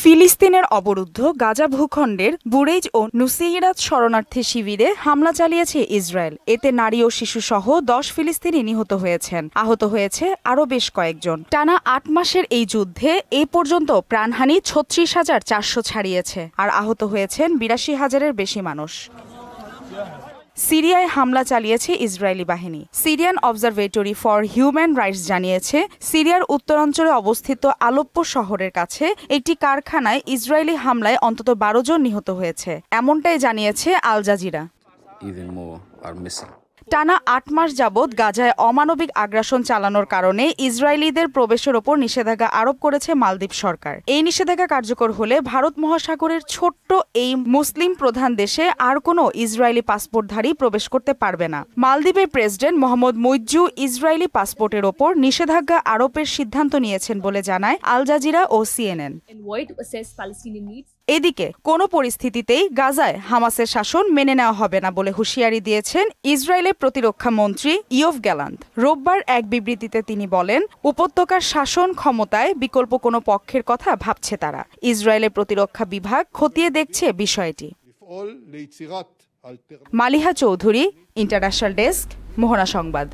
ফিলিস্তিনের অবরুদ্ধ গাজা ভূখণ্ডের বুরেইজ ও নুসেইরাত শরণার্থী শিবিরে হামলা চালিয়েছে ইসরায়েল। এতে নারী ও শিশুসহ ১০ ফিলিস্তিনি নিহত হয়েছেন, আহত হয়েছে আরও বেশ কয়েকজন। টানা ৮ মাসের এই যুদ্ধে এ পর্যন্ত প্রাণহানি ৩৬,৪০০ ছাড়িয়েছে, আর আহত হয়েছেন ৮২,০০০-এর বেশি মানুষ। সিরিয়ায় হামলা চালিয়েছে ইসরায়েলি বাহিনী। Syrian observatory for human rights জানিয়েছে, সিরিয়ার উত্তরাঞ্চলে অবস্থিত আলেপ্পো শহরের কাছে একটি কারখানায় ইসরায়েলি হামলায় অন্তত ১২ জন নিহত হয়েছে, এমনটাই জানিয়েছে আল জাজিরা। টানা ৮ মাস যাবৎ গাজায় অমানবিক আগ্রাসন চালানোর কারণে ইসরায়েলিদের প্রবেশের ওপর নিষেধাজ্ঞা আরোপ করেছে মালদ্বীপ সরকার। এই নিষেধাজ্ঞা কার্যকর হলে ভারত মহাসাগরের ছোট্ট এই মুসলিম প্রধান দেশে আর কোনো ইসরায়েলি পাসপোর্টধারী প্রবেশ করতে পারবে না। মালদ্বীপের প্রেসিডেন্ট মোহাম্মদ মুইজ্জু ইসরায়েলি পাসপোর্টের ওপর নিষেধাজ্ঞা আরোপের সিদ্ধান্ত নিয়েছেন বলে জানায় আল জাজিরা ও সিএনএন। এদিকে কোনো পরিস্থিতিতেই গাজায় হামাসের শাসন মেনে নেওয়া হবে না বলে হুঁশিয়ারি দিয়েছেন ইসরায়েলের প্রতিরক্ষা মন্ত্রী ইয়োভ গ্যালান্ট। রোববার এক বিবৃতিতে তিনি বলেন, উপত্যকার শাসন ক্ষমতায় বিকল্প কোনো পক্ষের কথা ভাবছে তারা। ইসরায়েলের প্রতিরক্ষা বিভাগ খতিয়ে দেখছে বিষয়টি। মালিহা চৌধুরী, ইন্টারন্যাশনাল ডেস্ক, মোহনা সংবাদ।